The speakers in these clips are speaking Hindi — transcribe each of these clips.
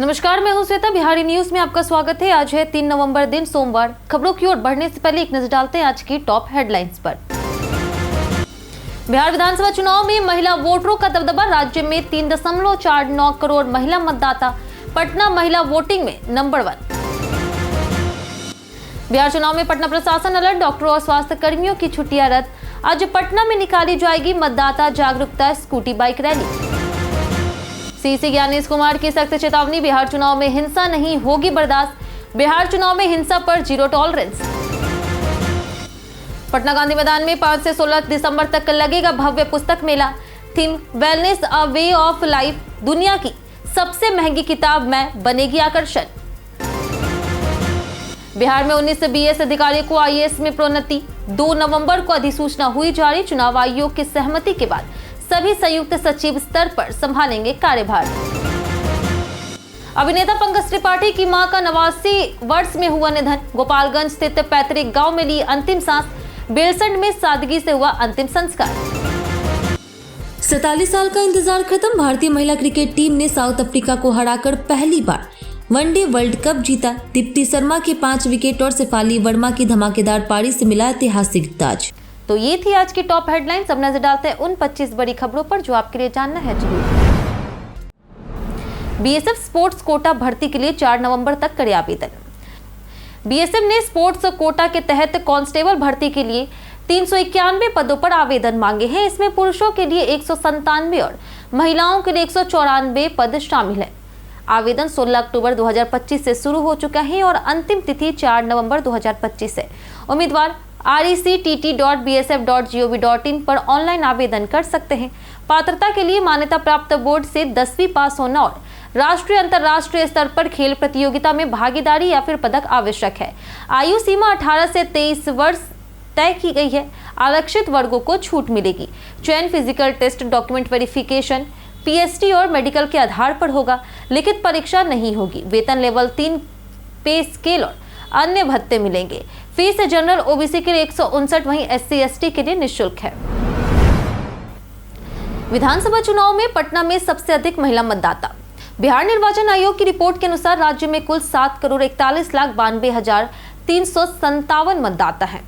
नमस्कार, मैं हूं श्वेता। बिहारी न्यूज में आपका स्वागत है। आज है 3 नवंबर, दिन सोमवार। खबरों की ओर बढ़ने से पहले एक नजर डालते हैं आज की टॉप हेडलाइंस पर। बिहार विधानसभा चुनाव में महिला वोटरों का दबदबा। राज्य में 3.49 करोड़ महिला मतदाता। पटना महिला वोटिंग में नंबर 1। बिहार चुनाव में पटना प्रशासन अलर्ट। डॉक्टरों और स्वास्थ्य कर्मियों की छुट्टियां रद्द। आज पटना में निकाली जाएगी मतदाता जागरूकता scooty bike rally. CC Gyanesh Kumar की सख्त चेतावनी। बिहार चुनाव में हिंसा नहीं होगी बर्दाश्त। बिहार चुनाव में हिंसा पर जीरो टॉलरेंस। पटना गांधी मैदान में 5 से 16 दिसंबर तक लगेगा भव्य पुस्तक मेला। Theme wellness a way of life. दुनिया की सबसे महंगी किताब में बनेगी आकर्षण। बिहार में 19 बीएस अधिकारियों को आईएएस में प्रोन्नति। 2 नवंबर को अधिसूचना हुई जारी। चुनाव आयोग की सहमति के बाद सभी संयुक्त सचिव स्तर पर संभालेंगे कार्यभार। अभिनेता पंकज त्रिपाठी की मां का 89 वर्ष में हुआ निधन। गोपालगंज स्थित पैतृक गांव में ली अंतिम सांस। बेलसंड में सादगी से हुआ अंतिम संस्कार। 47 साल का इंतजार खत्म। भारतीय महिला क्रिकेट टीम ने साउथ अफ्रीका को हराकर पहली बार वनडे वर्ल्ड कप जीता। दीप्ति शर्मा के 5 विकेट और शेफाली वर्मा की धमाकेदार पारी से मिला ऐतिहासिक ताज। तो ये थी आज की टॉप हेडलाइंस। अब नजर डालते हैं उन 25 बड़ी खबरों पर जो आपके लिए जानना है जरूर। बीएसएफ स्पोर्ट्स कोटा भर्ती के लिए 4 नवंबर तक करे आवेदन। बीएसएफ ने स्पोर्ट्स कोटा के तहत कांस्टेबल भर्ती के लिए 391 पदों पर आवेदन मांगे हैं। इसमें पुरुषों के लिए 197 और महिलाओं के लिए 194 पद शामिल है। आवेदन 16 अक्टूबर 2025 से शुरू हो चुका है और अंतिम तिथि 4 नवंबर 2025 है। उम्मीदवार rectt.bsf.gov.in पर ऑनलाइन आवेदन कर सकते हैं। पात्रता के लिए मान्यता प्राप्त बोर्ड से 10वीं पास होना और राष्ट्रीय अंतर्राष्ट्रीय स्तर पर खेल प्रतियोगिता में भागीदारी या फिर पदक आवश्यक है। आयु सीमा 18 से 23 वर्ष तय की गई है। आरक्षित वर्गों को छूट मिलेगी। चयन physical test, document verification, PhD और मेडिकल के आधार पर होगा। लिखित परीक्षा नहीं होगी। वेतन लेवल 3 पे स्केल और अन्य भत्ते मिलेंगे। फीस जनरल ओबीसी के लिए 159, वहीं एससी एसटी के लिए निःशुल्क है। विधानसभा चुनाव में पटना में सबसे अधिक महिला मतदाता। बिहार निर्वाचन आयोग की रिपोर्ट के अनुसार राज्य में कुल 7,41,92,357 मतदाता हैं,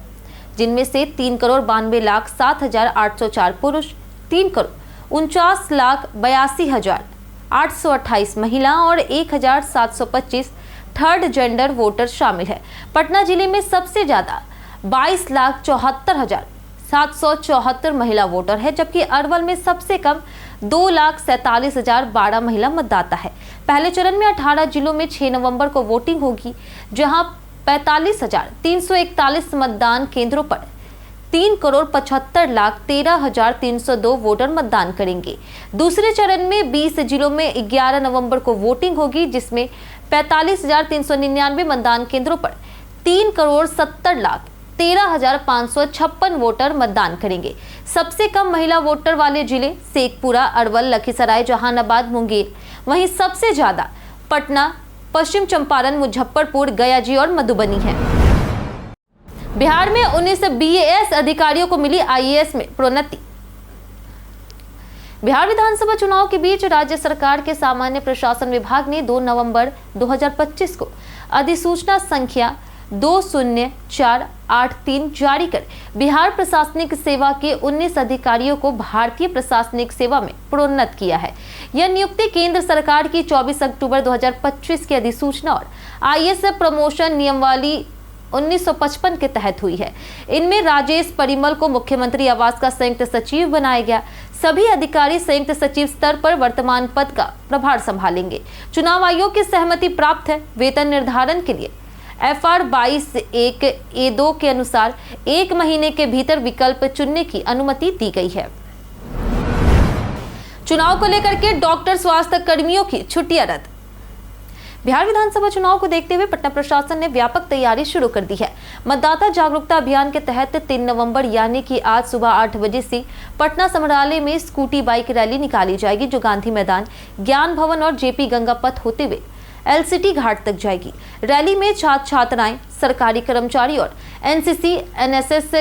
जिनमें से 3,92,07,804 पुरुष, 3,49,82,828 महिला और 1,725 थर्ड जेंडर वोटर शामिल है। पटना जिले में सबसे ज्यादा 22,74,774 महिला वोटर है, जबकि अरवल में सबसे कम 2,47,012 महिला मतदाता है। पहले चरण में 18 जिलों में 6 नवंबर को वोटिंग होगी, जहां 45,341 मतदान केंद्रों पर 3,75,13,302 वोटर मतदान करेंगे। दूसरे चरण में 20 जिलों में 11 नवंबर को वोटिंग होगी, जिसमें 45,399 मतदान केंद्रों पर 3,70,13,556 वोटर मतदान करेंगे। सबसे कम महिला वोटर वाले जिले शेखपुरा, अरवल, लखीसराय, जहानाबाद, मुंगेर। वहीं सबसे ज्यादा पटना, पश्चिम चंपारण, मुजफ्फरपुर, गयाजी और मधुबनी है। बिहार में 19 बीएएस अधिकारियों को मिली आईएएस में प्रोन्नति। बिहार विधानसभा चुनाव के बीच राज्य सरकार के सामान्य प्रशासन विभाग ने 2 नवंबर 2025 को अधिसूचना संख्या 20483 जारी कर बिहार प्रशासनिक सेवा के 19 अधिकारियों को भारतीय प्रशासनिक सेवा में प्रोन्नत किया है। यह नियुक्ति केंद्र सरकार की 24 अक्टूबर 2025 की अधिसूचना और आईएएस प्रमोशन नियमावली 1955 के तहत हुई है। इनमें राजेश परिमल को मुख्यमंत्री आवास का संयुक्त सचिव बनाया गया। सभी अधिकारी संयुक्त सचिव स्तर पर वर्तमान पद का प्रभार संभालेंगे। चुनाव आयोग की सहमति प्राप्त है। वेतन निर्धारण के लिए FR 22(1)(a)(2) के अनुसार 1 महीने के भीतर विकल्प चुनने की अनुमति दी गई है। चुनाव को लेकर के डॉक्टर, स्वास्थ्य कर्मियों की छुट्टियां रद्द। बिहार विधानसभा चुनाव को देखते हुए पटना प्रशासन ने व्यापक तैयारी शुरू कर दी है। मतदाता जागरूकता अभियान के तहत 3 नवंबर यानी कि आज सुबह 8 बजे से पटना समरालय में स्कूटी बाइक रैली निकाली जाएगी, जो गांधी मैदान, ज्ञान भवन और जेपी गंगा पथ होते हुए एलसीटी घाट तक जाएगी। रैली में छात्र छात्राएं, सरकारी कर्मचारी और एनसीसी, एनएसएस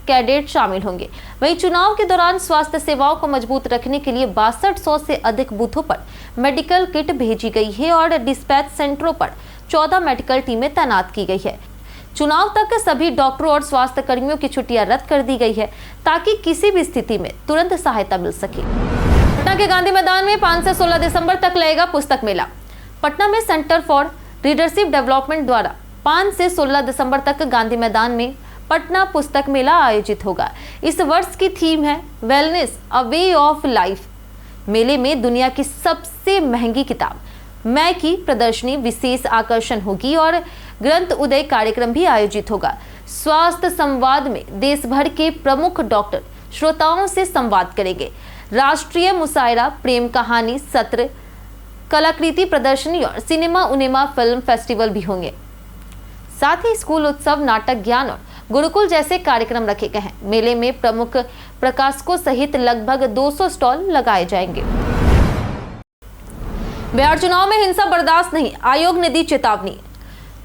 कैडेट शामिल होंगे। वहीं चुनाव के दौरान स्वास्थ्य सेवाओं को मजबूत रखने के लिए 6200 से अधिक बूथों पर मेडिकल किट भेजी गई है और डिस्पैच सेंटरों पर 14 मेडिकल टीमें तैनात की गई है। चुनाव तक सभी डॉक्टरों और स्वास्थ्य कर्मियों की छुट्टियां रद्द कर दी गई है ताकि किसी भी स्थिति में तुरंत सहायता मिल सके। पटना के गांधी मैदान में 5 से 16 दिसंबर तक लगेगा पुस्तक मेला। पटना में सेंटर फॉर रीडरशिप डेवलपमेंट द्वारा 5 से 16 दिसंबर तक गांधी मैदान में पटना पुस्तक मेला आयोजित होगा। इस वर्ष की थीम है wellness a way of life. मेले में दुनिया की सबसे महंगी किताब मैं की प्रदर्शनी विशेष आकर्षण होगी और ग्रंथ उदय कार्यक्रम भी आयोजित होगा। स्वास्थ्य संवाद में देश भर के प्रमुख डॉक्टर श्रोताओं से संवाद करेंगे। राष्ट्रीय मुशायरा, प्रेम कहानी सत्र, कलाकृति प्रदर्शनी और सिनेमा उनेमा फिल्म फेस्टिवल भी होंगे। साथ ही स्कूल उत्सव, नाटक, ज्ञान और गुरुकुल जैसे कार्यक्रम रखे गए हैं। मेले में प्रमुख प्रकाशकों सहित लगभग 200 स्टॉल लगाए जाएंगे। बिहार चुनाव में हिंसा बर्दाश्त नहीं, आयोग ने दी चेतावनी।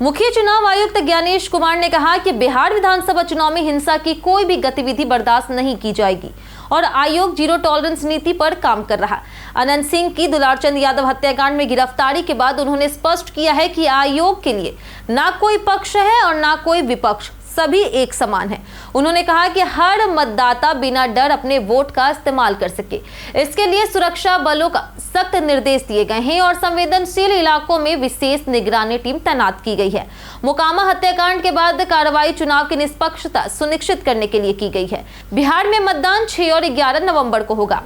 मुख्य चुनाव आयुक्त ज्ञानेश कुमार ने कहा कि बिहार विधानसभा चुनाव में हिंसा की कोई भी गतिविधि बर्दाश्त नहीं की जाएगी और आयोग जीरो टॉलरेंस नीति पर काम कर रहा। अनंत सिंह की दुलारचंद यादव हत्याकांड में गिरफ्तारी के बाद उन्होंने स्पष्ट किया है कि आयोग के लिए ना कोई पक्ष है और ना कोई विपक्ष, सभी एक समान है। उन्होंने कहा कि हर मतदाता बिना डर अपने वोट का इस्तेमाल कर सके, इसके लिए सुरक्षा बलों का सख्त निर्देश दिए गए हैं और संवेदनशील इलाकों में विशेष निगरानी टीम तैनात की गई है। मोकामा हत्याकांड के बाद कार्रवाई चुनाव की निष्पक्षता सुनिश्चित करने के लिए की गई है। बिहार में मतदान 6 और 11 नवंबर को होगा।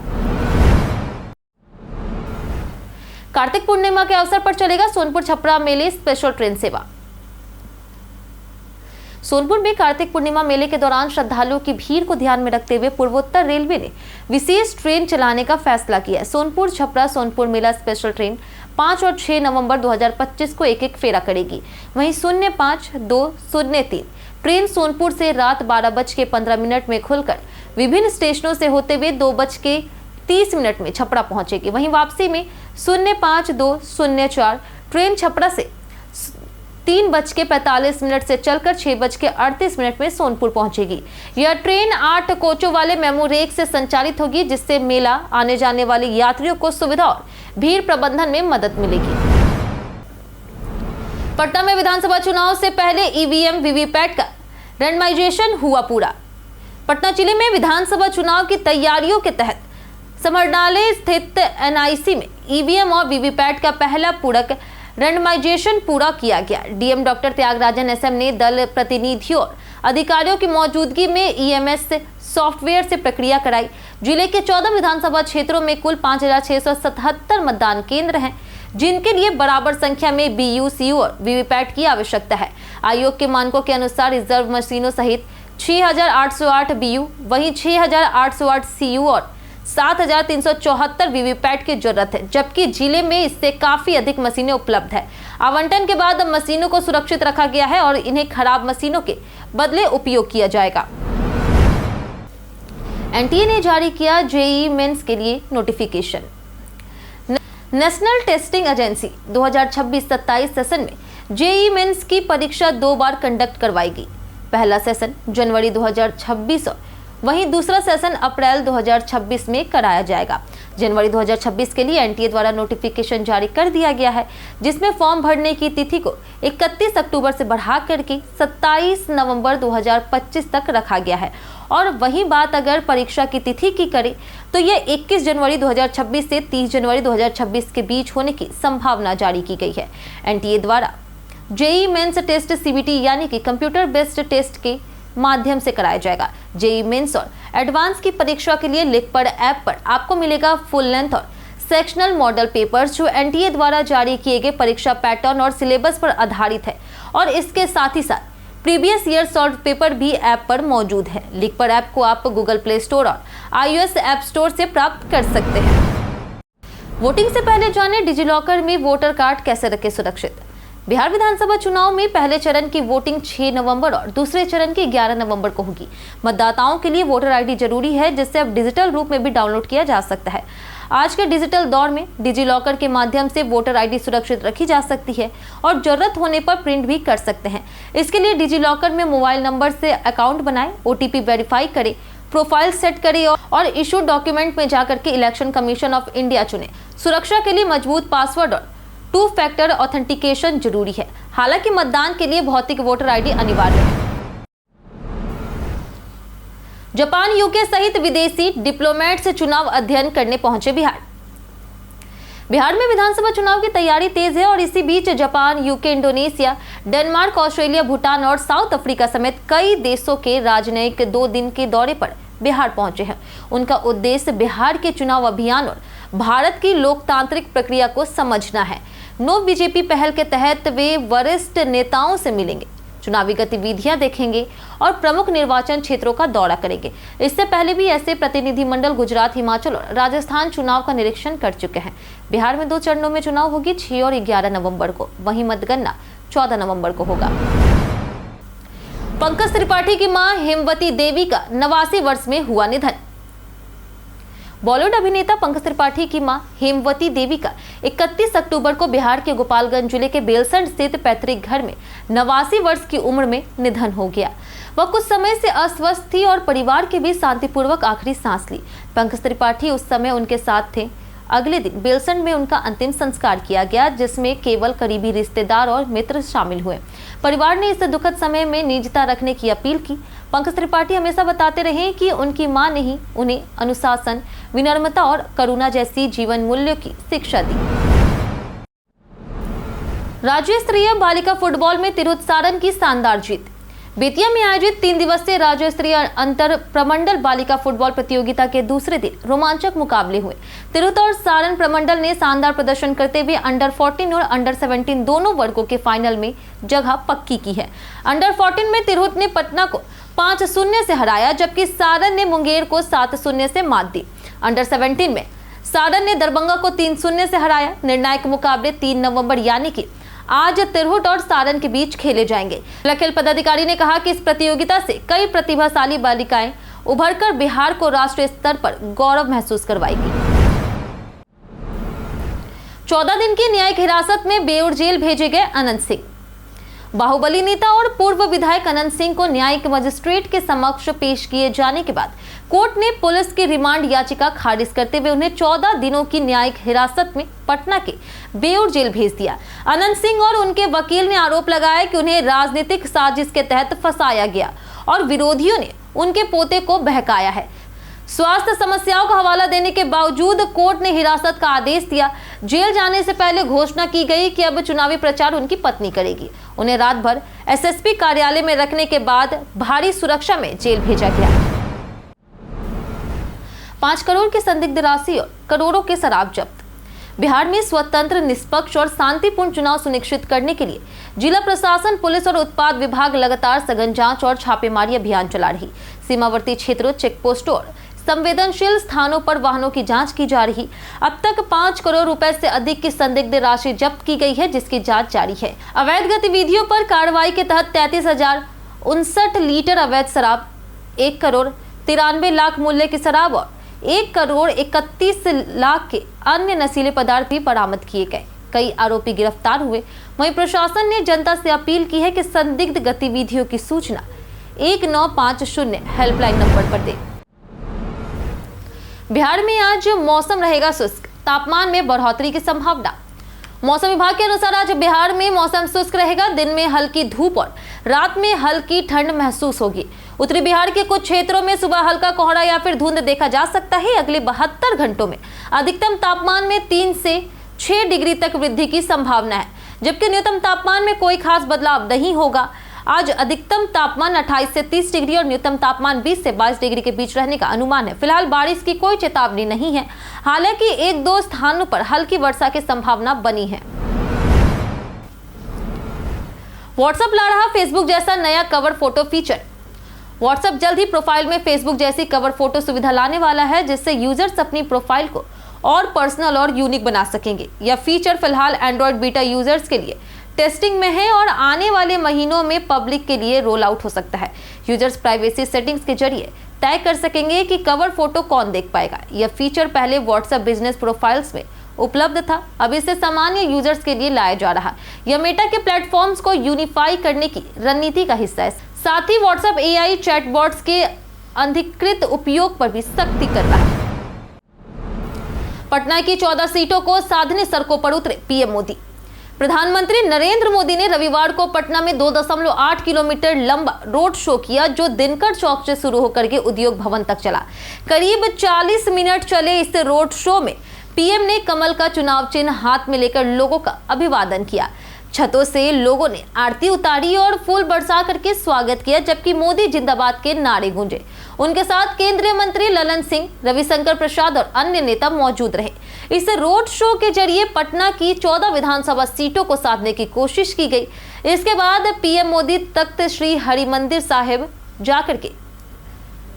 कार्तिक पूर्णिमा के अवसर पर चलेगा सोनपुर छपरा मेले स्पेशल ट्रेन सेवा। सोनपुर में कार्तिक पूर्णिमा मेले के दौरान श्रद्धालुओं की भीड़ को ध्यान में रखते हुए पूर्वोत्तर रेलवे ने विशेष ट्रेन चलाने का फैसला किया है। सोनपुर छपरा सोनपुर मेला स्पेशल ट्रेन 5 और 6 नवंबर 2025 को एक फेरा करेगी। वहीं 05-203 ट्रेन सोनपुर से रात 12:15 में खुलकर विभिन्न स्टेशनों से होते हुए 2:30 में छपरा पहुंचेगी। वहीं वापसी में 05-204 ट्रेन छपरा से 3:45 से चलकर 6:38 में सोनपुर पहुंचेगी। यह ट्रेन 8 कोचों वाले मेमू रेक से संचालित होगी, जिससे मेला आने जाने वाले यात्रियों को सुविधा और भीड़ प्रबंधन में मदद मिलेगी। पटना में विधानसभा चुनाव से पहले ईवीएम वीवीपैट का रैंडमाइजेशन हुआ पूरा। पटना जिले में विधानसभा चुनाव की तैयारियों के तहत समरडाले स्थित एनआईसी में ईवीएम और वीवीपैट का पहला पूरक रैंडमाइजेशन पूरा किया गया। डीएम डॉक्टर त्यागराजन एसएम ने दल प्रतिनिधियों और अधिकारियों की मौजूदगी में ईएमएस सॉफ्टवेयर से प्रक्रिया कराई। जिले के 14 विधानसभा क्षेत्रों में कुल 5677 मतदान केंद्र हैं, जिनके लिए बराबर संख्या में बीयू, सीयू और वीवीपैट की आवश्यकता है। आयोग के मानकों के अनुसार रिजर्व मशीनों सहित 6808 बीयू, वहीं 6808 सीयू और 7374 वीवीपैट की जरूरत है, जबकि जिले में इससे काफी अधिक मशीनें उपलब्ध है। आवंटन के बाद मशीनों को सुरक्षित रखा गया है और इन्हें खराब मशीनों के बदले उपयोग किया जाएगा। एनटीए ने जारी किया जेईई मेंस के लिए notification. National testing agency 2026-27 session में जेईई मेंस की परीक्षा 2 बार कंडक्ट करवाएगी। पहला सेशन जनवरी 2026 और वहीं दूसरा सेशन अप्रैल 2026 में कराया जाएगा। जनवरी 2026 के लिए एनटीए द्वारा नोटिफिकेशन जारी कर दिया गया है, जिसमें फॉर्म भरने की तिथि को 31 अक्टूबर से बढ़ा करके 27 नवंबर 2025 तक रखा गया है। और वहीं बात अगर परीक्षा की तिथि की करें तो यह 21 जनवरी 2026 से 30 जनवरी 2026 के बीच होने की संभावना जारी की गई है। एनटीए द्वारा जेईई मेंस टेस्ट सीबीटी यानी कि कंप्यूटर बेस्ड टेस्ट के माध्यम से कराया जाएगा। जेईई मेंस और एडवांस की परीक्षा के लिए लिखपढ़ ऐप पर आपको मिलेगा फुल लेंथ और सेक्शनल मॉडल पेपर्स, जो एनटीए द्वारा जारी किए गए परीक्षा पैटर्न और सिलेबस पर आधारित है और इसके साथ ही साथ प्रीवियस ईयर सॉल्व पेपर भी ऐप पर मौजूद है। लिखपढ़ ऐप को आप गूगल प्ले स्टोर और iOS ऐप स्टोर से प्राप्त कर सकते हैं। वोटिंग से पहले जाने डिजिलॉकर में वोटर कार्ड कैसे रखें सुरक्षित। बिहार विधानसभा चुनाव में पहले चरण की वोटिंग 6 नवंबर और दूसरे चरण की 11 नवंबर को होगी। मतदाताओं के लिए वोटर आईडी जरूरी है, जिससे अब डिजिटल रूप में भी डाउनलोड किया जा सकता है। आज के डिजिटल दौर में डिजी लॉकर के माध्यम से वोटर आईडी सुरक्षित रखी जा सकती है और जरूरत होने पर प्रिंट भी कर सकते हैं। इसके लिए डिजी लॉकर में मोबाइल नंबर से अकाउंट बनाएं, OTP वेरीफाई करें, प्रोफाइल सेट करें और इशू डॉक्यूमेंट में जाकर के इलेक्शन कमीशन ऑफ इंडिया चुनें। सुरक्षा के लिए मजबूत पासवर्ड और 2 फैक्टर ऑथेंटिकेशन जरूरी है। हालांकि मतदान के लिए भौतिक वोटर आईडी अनिवार्य है। जापान, यूके सहित विदेशी डिप्लोमेट्स चुनाव अध्ययन करने पहुंचे बिहार में विधानसभा चुनाव की तैयारी तेज है और इसी बीच Japan, UK, Indonesia, Denmark, Australia, Bhutan और साउथ अफ्रीका समेत कई देशों के राजनयिक 2 दिन के दौरे पर बिहार पहुंचे हैं। उनका उद्देश्य बिहार के चुनाव अभियान और भारत की लोकतांत्रिक प्रक्रिया को समझना है। नो बीजेपी पहल के तहत वे वरिष्ठ नेताओं से मिलेंगे, चुनावी गतिविधियां देखेंगे और प्रमुख निर्वाचन क्षेत्रों का दौरा करेंगे। इससे पहले भी ऐसे प्रतिनिधिमंडल गुजरात, हिमाचल और राजस्थान चुनाव का निरीक्षण कर चुके हैं। बिहार में 2 चरणों में चुनाव होगी, 6 और 11 नवंबर को। वहीं मतगणना 14 नवंबर को होगा। पंकज त्रिपाठी की मां हेमवती देवी का 89 वर्ष में हुआ निधन। बॉलीवुड अभिनेता पंकज त्रिपाठी की मां हेमवती देवी का 31 अक्टूबर को बिहार के गोपालगंज जिले के बेलसंड स्थित पैतृक घर में 89 वर्ष की उम्र में निधन हो गया। वह कुछ समय से अस्वस्थ थी और परिवार के बीच शांतिपूर्वक आखिरी सांस ली। पंकज त्रिपाठी उस समय उनके साथ थे। अगले दिन बेलसंड में उनका अंतिम संस्कार किया गया, जिसमें केवल करीबी रिश्तेदार और मित्र शामिल हुए। परिवार ने इस दुखद समय में निजता रखने की अपील की। पंकज त्रिपाठी हमेशा बताते रहे कि उनकी मां ने ही उन्हें अनुशासन, विनम्रता और करुणा जैसी जीवन मूल्यों की शिक्षा दी। राज्य स्तरीय बालिका फुटबॉल में तिरहुत सारण की शानदार जीत। बेतिया में आयोजित 3 दिवसीय राज्य स्तरीय अंतर प्रमंडल बालिका फुटबॉल प्रतियोगिता के दूसरे दिन रोमांचक मुकाबले हुए। तिरहुत और सारण प्रमंडल ने शानदार प्रदर्शन करते हुए अंडर 14 और अंडर 17 दोनों वर्गों के फाइनल में जगह पक्की की है। अंडर 14 में तिरहुत ने पटना को 5-0 से हराया, जबकि सारण ने मुंगेर को 7-0 से मात दी। अंडर 17 में सारण ने दरभंगा को 3-0 से हराया। निर्णायक मुकाबले 3 नवंबर यानी कि आज तिरहुत और सारण के बीच खेले जाएंगे। जिला खेल पदाधिकारी ने कहा कि इस प्रतियोगिता से कई प्रतिभाशाली बालिकाएं उभरकर बिहार को राष्ट्रीय स्तर पर गौरव महसूस करवाएगी। 14 दिन की न्यायिक हिरासत में बेऊर जेल भेजे गए अनंत सिंह। बाहुबली नेता और पूर्व विधायक अनंत सिंह को न्यायिक मजिस्ट्रेट के समक्ष पेश किए जाने के बाद कोर्ट ने पुलिस की रिमांड याचिका खारिज करते हुए उन्हें 14 दिनों की न्यायिक हिरासत में पटना के बेऊर जेल भेज दिया। अनंत सिंह और उनके वकील ने आरोप लगाया कि उन्हें राजनीतिक साजिश के तहत फंसाया गया और विरोधियों ने उनके पोते को बहकाया है। स्वास्थ्य समस्याओं का हवाला देने के बावजूद कोर्ट ने हिरासत का आदेश दिया। जेल जाने से पहले घोषणा की गई कि अब चुनावी प्रचार उनकी पत्नी करेगी। उन्हें रात भर SSP कार्यालय में रखने के बाद भारी सुरक्षा में जेल भेजा गया। 5 करोड़ की संदिग्ध राशि और करोड़ों के शराब जब्त। बिहार में स्वतंत्र, निष्पक्ष और शांतिपूर्ण चुनाव सुनिश्चित करने के लिए जिला प्रशासन, पुलिस और उत्पाद विभाग लगातार सघन जांच और छापेमारी अभियान चला रही। सीमावर्ती क्षेत्रों, चेक पोस्टों और संवेदनशील स्थानों पर वाहनों की जांच की जा रही। अब तक 5 करोड़ रुपए से अधिक की संदिग्ध राशि जब्त की गई है, जिसकी जांच जारी है। अवैध गतिविधियों पर कार्रवाई के तहत 33,059 लीटर अवैध शराब, 1 करोड़ 93 लाख मूल्य की शराब और 1 करोड़ 31 लाख के अन्य नशीले पदार्थ भी बरामद किए गए। कई आरोपी गिरफ्तार हुए। वहीं प्रशासन ने जनता से अपील की है कि संदिग्ध गतिविधियों की सूचना 1950 हेल्पलाइन नंबर पर दें। बिहार में आज मौसम रहेगा शुष्क, तापमान में बढ़ोतरी की संभावना। मौसम विभाग के अनुसार आज बिहार में मौसम शुष्क रहेगा। दिन में हल्की धूप और रात में हल्की ठंड महसूस होगी। उत्तरी बिहार के कुछ क्षेत्रों में सुबह हल्का कोहरा या फिर धुंध देखा जा सकता है। अगले 72 घंटों में अधिकतम तापमान में 3 से 6 डिग्री तक वृद्धि की संभावना है, जबकि न्यूनतम तापमान में कोई खास बदलाव नहीं होगा। आज अधिकतम तापमान 28 से 30 डिग्री और न्यूनतम तापमान 20 से 22 डिग्री के बीच रहने का अनुमान है। फिलहाल बारिश की कोई चेतावनी नहीं है, हालांकि 1-2 स्थानों पर हल्की वर्षा की संभावना बनी है। व्हाट्सएप ला रहा फेसबुक जैसा नया कवर फोटो फीचर। व्हाट्सएप जल्द ही प्रोफाइल में फेसबुक जैसी कवर फोटो सुविधा लाने वाला है, जिससे यूजर्स अपनी प्रोफाइल को और पर्सनल और यूनिक बना सकेंगे। यह फीचर फिलहाल एंड्रॉइड बीटा यूजर्स के लिए टेस्टिंग में है और आने वाले महीनों में पब्लिक के लिए रोल आउट हो सकता है। यूजर्स प्राइवेसी सेटिंग्स के जरिए तय कर सकेंगे कि कवर फोटो कौन देख पाएगा। यह फीचर पहले व्हाट्सएप बिजनेस प्रोफाइल्स में उपलब्ध था, अब इसे सामान्य यूजर्स के लिए लाया जा रहा है। यह मेटा के प्लेटफॉर्म्स को यूनिफाई करने की रणनीति का हिस्सा है। साथ ही व्हाट्सएप एआई चैटबॉट्स के अनधिकृत उपयोग पर भी सख्ती कर रहा है। पटना की 14 सीटों को साधने सड़कों पर उतरे पीएम मोदी। प्रधानमंत्री नरेंद्र मोदी ने रविवार को पटना में 2.8 किलोमीटर लंबा रोड शो किया, जो दिनकर चौक से शुरू होकर के उद्योग भवन तक चला। करीब 40 मिनट चले इस रोड शो में पीएम ने कमल का चुनाव चिन्ह हाथ में लेकर लोगों का अभिवादन किया। छतों से लोगों ने आरती उतारी और फूल बरसा करके स्वागत किया, जबकि मोदी जिंदाबाद के नारे गूंजे। उनके साथ केंद्रीय मंत्री ललन सिंह, रविशंकर प्रसाद और अन्य नेता मौजूद रहे। इस रोड शो के जरिए पटना की 14 विधानसभा सीटों को साधने की कोशिश की गई। इसके बाद पीएम मोदी तख्त श्री हरिमंदिर साहिब जाकर के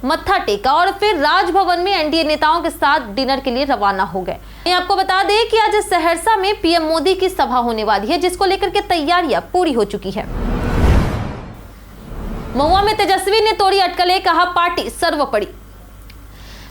मत्था टेका और फिर राजभवन में एनडीए नेताओं के साथ डिनर के लिए रवाना हो गए। आपको बता दें कि आज सहरसा में पीएम मोदी की सभा होने वाली है, जिसको लेकर के तैयारियां पूरी हो चुकी है। महुआ में तेजस्वी ने तोड़ी अटकलें, कहा पार्टी सर्वोपरि।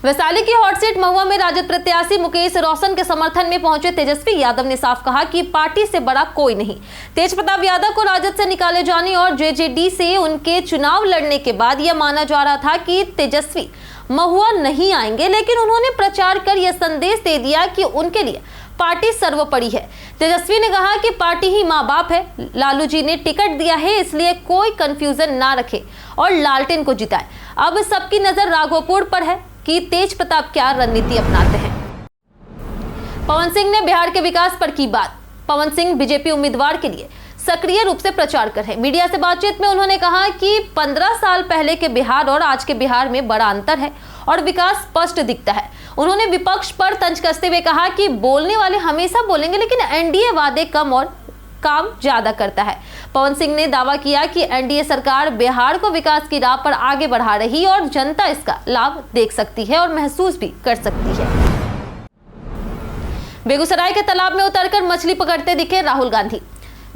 वैशाली की हॉट सीट महुआ में राजद प्रत्याशी मुकेश रोशन के समर्थन में पहुंचे तेजस्वी यादव ने साफ कहा कि पार्टी से बड़ा कोई नहीं। तेज प्रताप यादव को राजद से निकाले जाने और जेजेडी से उनके चुनाव लड़ने के बाद यह माना जा रहा था कि तेजस्वी महुआ नहीं आएंगे, लेकिन उन्होंने प्रचार कर यह संदेश दे दिया कि उनके लिए पार्टी सर्वोपरि है। तेजस्वी ने कहा कि पार्टी ही माँ बाप है, लालू जी ने टिकट दिया है, इसलिए कोई कंफ्यूजन ना रखे और लालटेन को जिताए। अब सबकी नजर राघोपुर पर है कि तेज प्रताप क्या रणनीति अपनाते हैं। पवन सिंह ने बिहार के विकास पर की बात। पवन सिंह बीजेपी उम्मीदवार के लिए सक्रिय रूप से प्रचार कर रहे हैं। मीडिया से बातचीत में उन्होंने कहा कि 15 साल पहले के बिहार और आज के बिहार में बड़ा अंतर है और विकास स्पष्ट दिखता है। उन्होंने विपक्ष पर तंज कसते हुए कहा कि बोलने वाले हमेशा बोलेंगे, लेकिन एनडीए वादे कम और काम ज्यादा करता है। पवन सिंह ने दावा किया कि एनडीए सरकार बिहार को विकास की राह पर आगे बढ़ा रही और जनता इसका लाभ देख सकती है और महसूस भी कर सकती है। बेगूसराय के तालाब में उतरकर मछली पकड़ते दिखे राहुल गांधी।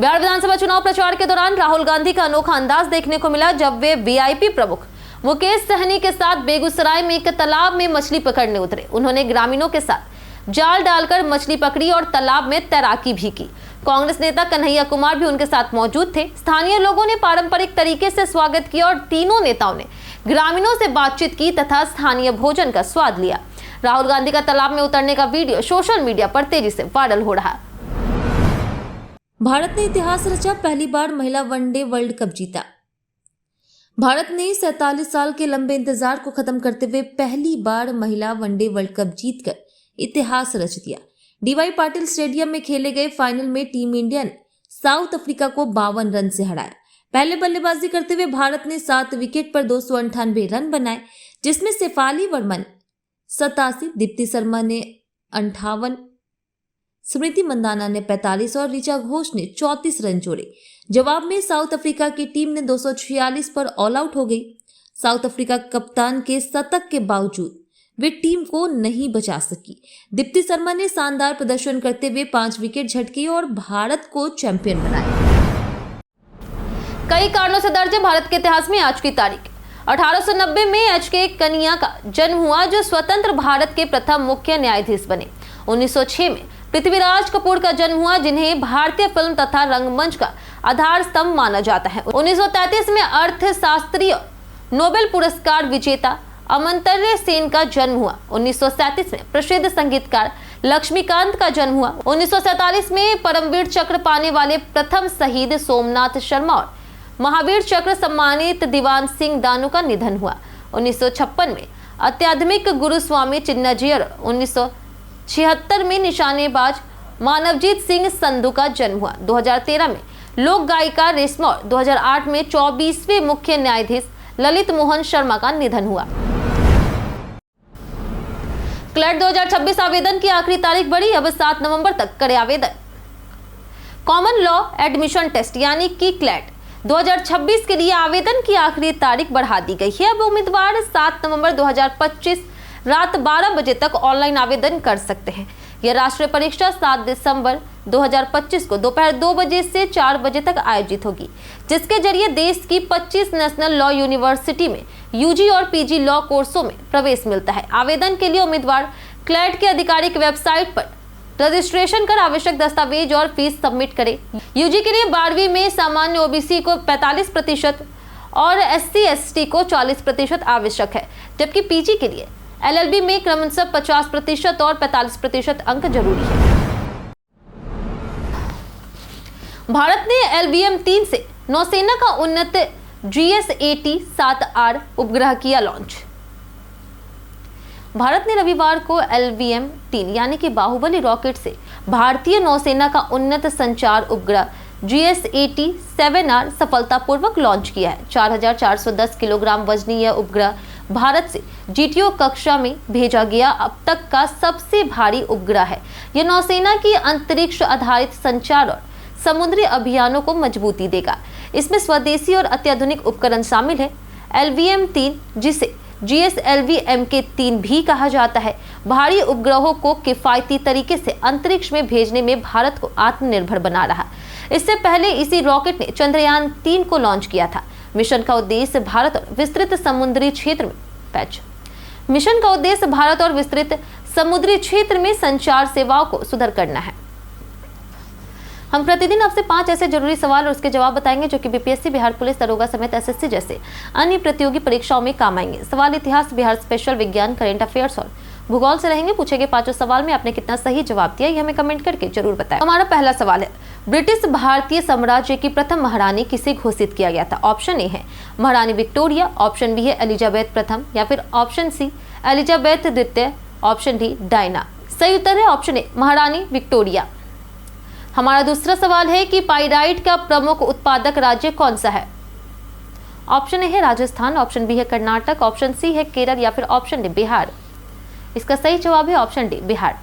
बिहार विधानसभा चुनाव प्रचार के दौरान राहुल गांधी का अनोखा अंदाज देखने को मिला, जब वे वीआईपी प्रमुख मुकेश सहनी के साथ बेगूसराय में एक तालाब में मछली पकड़ने उतरे। उन्होंने ग्रामीणों के साथ जाल डालकर मछली पकड़ी और तालाब में तैराकी भी की। कांग्रेस नेता कन्हैया कुमार भी उनके साथ मौजूद थे। स्थानीय लोगों ने पारंपरिक तरीके से स्वागत किया और तीनों नेताओं ने ग्रामीणों से बातचीत की तथा स्थानीय भोजन का स्वाद लिया। राहुल गांधी का तालाब में उतरने का वीडियो सोशल मीडिया पर तेजी से वायरल हो रहा है। भारत ने इतिहास रचा, पहली बार महिला वनडे वर्ल्ड कप जीता। भारत ने 47 साल के लंबे इंतजार को खत्म करते हुए पहली बार महिला वनडे वर्ल्ड कप जीतकर इतिहास रच दिया। डीवाई पाटिल स्टेडियम में खेले गए फाइनल में टीम इंडिया ने साउथ अफ्रीका को 52 रन से हराया। पहले बल्लेबाजी करते हुए भारत ने 7 विकेट पर 298 रन बनाए, जिसमें शेफाली वर्मा ने 87, दीप्ति शर्मा ने 58, स्मृति मंदाना ने 45 और ऋचा घोष ने 34 रन जोड़े। जवाब में साउथ अफ्रीका की टीम ने 246 पर ऑल आउट हो गई। साउथ अफ्रीका कप्तान के शतक के बावजूद वे टीम को नहीं बचा सकी। दीप्ति शर्मा ने शानदार प्रदर्शन करते हुए 5 विकेट झटके और भारत को चैंपियन बनाया। कई कारणों से दर्ज है भारत के इतिहास में आज की तारीख। 1890 में एच.के. कनिया का जन्म हुआ, जो स्वतंत्र भारत के प्रथम मुख्य न्यायाधीश बने। 1906 में पृथ्वीराज कपूर का जन्म हुआ, जिन्हें भारतीय फिल्म तथा रंगमंच का आधार स्तंभ माना जाता है। 1933 में अर्थशास्त्री नोबेल पुरस्कार विजेता अमर्त्य सेन का जन्म हुआ। 1937 में प्रसिद्ध संगीतकार लक्ष्मीकांत का जन्म हुआ। 1947 में परमवीर चक्र पाने वाले प्रथम शहीद सोमनाथ शर्मा और महावीर चक्र सम्मानित दीवान सिंह दानू का निधन हुआ। 1956 में अत्याधुनिक गुरुस्वामी चिन्नाजी और 1976 में निशानेबाज मानवजीत सिंह संधू का जन्म हुआ। 2013 में लोक गायिका रेशमा और 2008 में 24वें मुख्य न्यायाधीश ललित मोहन शर्मा का निधन हुआ। क्लैट 2026 आवेदन की आखिरी तारीख बढ़ी, अब 7 नवंबर तक करें आवेदन। कॉमन लॉ एडमिशन टेस्ट यानी कि क्लैट 2026 के लिए आवेदन की आखिरी तारीख बढ़ा दी गई है। अब उम्मीदवार 7 नवंबर 2025 रात 12 बजे तक ऑनलाइन आवेदन कर सकते हैं। यह राष्ट्रीय परीक्षा 7 दिसंबर 2025 को दोपहर 2 बजे से 4 बजे तक आयोजित होगी, जिसके जरिए देश की 25 नेशनल लॉ यूनिवर्सिटी में यूजी और पीजी लॉ कोर्सों में प्रवेश मिलता है। आवेदन के लिए उम्मीदवार क्लैट के आधिकारिक वेबसाइट पर रजिस्ट्रेशन कर आवश्यक दस्तावेज और फीस सबमिट करें। यूजी के लिए 12वीं में सामान्य ओबीसी को 45% और SC/ST को 40% आवश्यक है, जबकि पीजी के लिए LLB में क्रमशः 50% और 45% अंक जरूरी है। भारत ने LVM-3 से नौसेना का उन्नत GS-80-7R उपग्रह किया लॉन्च। भारत ने रविवार को LVM-3 यानी कि बाहुबली रॉकेट से भारतीय नौसेना का उन्नत संचार उपग्रह GS-80-7R सफलतापूर्वक लॉन्च किया है। 4410 किलोग्राम वजनी यह उपग्रह भारत से GTO कक्षा में भेजा गया अब तक का सबसे भारी उपग्रह है। यह नौसेना की अंतरिक्ष आधारित संचार और समुद्री अभियानों को मजबूती देगा। इसमें स्वदेशी और अत्याधुनिक उपकरण शामिल है। LVM-3, जिसे GSLV-MK3 भी कहा जाता है, भारी उपग्रहों को किफायती तरीके से अंतरिक्ष में भेजने में भारत को आत्मनिर्भर बना रहा। इससे पहले इसी रॉकेट ने चंद्रयान-3 को लॉन्च किया था। मिशन का उद्देश्य भारत और विस्तृत समुद्री क्षेत्र में संचार सेवाओं को सुधार करना है। हम प्रतिदिन आपसे 5 ऐसे जरूरी सवाल और उसके जवाब बताएंगे जो कि बीपीएससी, बिहार पुलिस, दरोगा समेत SSC जैसे अन्य प्रतियोगी परीक्षाओं में काम आएंगे। सवाल इतिहास, बिहार स्पेशल, विज्ञान, करंट अफेयर्स और भूगोल से रहेंगे। पूछे गए 5 सवाल में आपने कितना सही जवाब दिया ये हमें कमेंट करके जरूर बताएं। हमारा पहला सवाल है, ब्रिटिश भारतीय साम्राज्य की प्रथम महारानी किसे घोषित किया गया था? ऑप्शन ए है महारानी विक्टोरिया, ऑप्शन बी है एलिजाबेथ प्रथम, या फिर ऑप्शन सी एलिजाबेथ द्वितीय, ऑप्शन डी डायना। सही उत्तर है ऑप्शन ए महारानी विक्टोरिया। हमारा दूसरा सवाल है कि पाइराइट का प्रमुख उत्पादक राज्य कौन सा है? ऑप्शन ए है राजस्थान, ऑप्शन बी है कर्नाटक, ऑप्शन सी है केरल, या फिर ऑप्शन डी बिहार। इसका सही जवाब है ऑप्शन डी बिहार।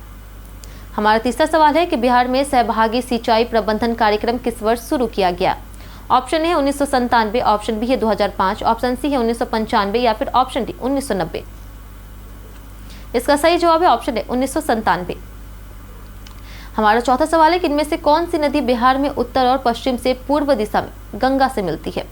हमारा तीसरा सवाल है कि बिहार में सहभागी सिंचाई प्रबंधन कार्यक्रम किस वर्ष शुरू किया गया? ऑप्शन ए है 1997, ऑप्शन बी है 2005, ऑप्शन सी है 1995, या फिर ऑप्शन डी 1990। इसका सही जवाब है ऑप्शन ए 1997। हमारा चौथा सवाल है कि इनमें से कौन सी नदी बिहार में उत्तर और पश्चिम से पूर्व दिशा में गंगा से मिलती है?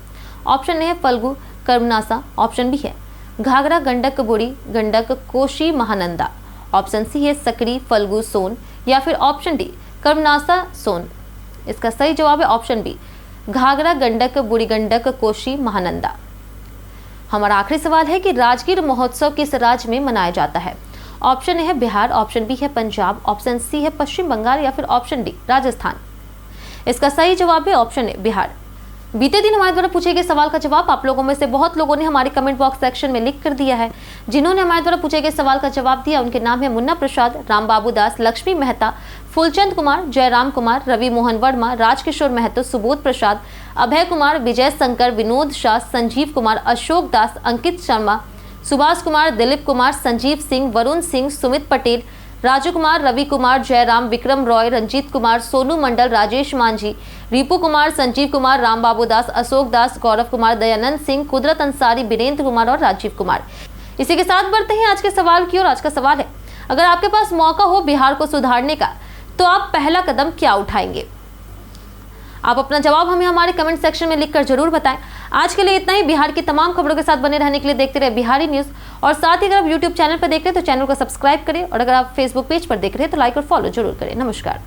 ऑप्शन ए है फल्गु कर्मनासा, ऑप्शन बी है घाघरा गंडक बूढ़ी गंडक कोशी महानंदा, ऑप्शन सी है सकरी फल्गु सोन, या फिर ऑप्शन डी कर्मनासा सोन। इसका सही जवाब है ऑप्शन बी घाघरा गंडक बूढ़ी गंडक कोशी महानंदा। हमारा आखिरी सवाल है कि राजगीर महोत्सव किस राज्य में मनाया जाता है? ऑप्शन ए है बिहार, ऑप्शन बी है पंजाब, ऑप्शन सी है पश्चिम बंगाल, या फिर ऑप्शन डी राजस्थान। इसका सही जवाब है ऑप्शन ए बिहार। बीते दिन हमारे द्वारा पूछे गए सवाल का जवाब आप लोगों में से बहुत लोगों ने हमारे कमेंट बॉक्स सेक्शन में लिख कर दिया है। जिन्होंने हमारे द्वारा पूछे गए सवाल का जवाब दिया उनके नाम है मुन्ना प्रसाद, राम बाबू दास, लक्ष्मी मेहता, फूलचंद कुमार, जयराम कुमार, रवि मोहन वर्मा, राजकिशोर महतो, सुबोध प्रसाद, अभय कुमार, विजय शंकर, विनोद शाह, संजीव कुमार, अशोक दास, अंकित शर्मा, सुभाष कुमार, दिलीप कुमार, संजीव सिंह, वरुण सिंह, सुमित पटेल, राजू कुमार, रवि कुमार, जयराम, विक्रम रॉय, रंजीत कुमार, सोनू मंडल, राजेश मांझी, रिपू कुमार, संजीव कुमार, राम बाबू दास, अशोक दास, गौरव कुमार, दयानंद सिंह, कुदरत अंसारी, वीरेंद्र कुमार और राजीव कुमार। इसी के साथ बढ़ते हैं आज के सवाल की ओर। आज का सवाल है, अगर आपके पास मौका हो बिहार को सुधारने का तो आप पहला कदम क्या उठाएंगे? आप अपना जवाब हमें हमारे कमेंट सेक्शन में लिखकर जरूर बताएं। आज के लिए इतना ही। बिहार की तमाम खबरों के साथ बने रहने के लिए देखते रहे बिहारी न्यूज़, और साथ ही अगर आप यूट्यूब चैनल पर देख रहे हैं तो चैनल को सब्सक्राइब करें, और अगर आप फेसबुक पेज पर देख रहे हैं तो लाइक और फॉलो जरूर करें। नमस्कार।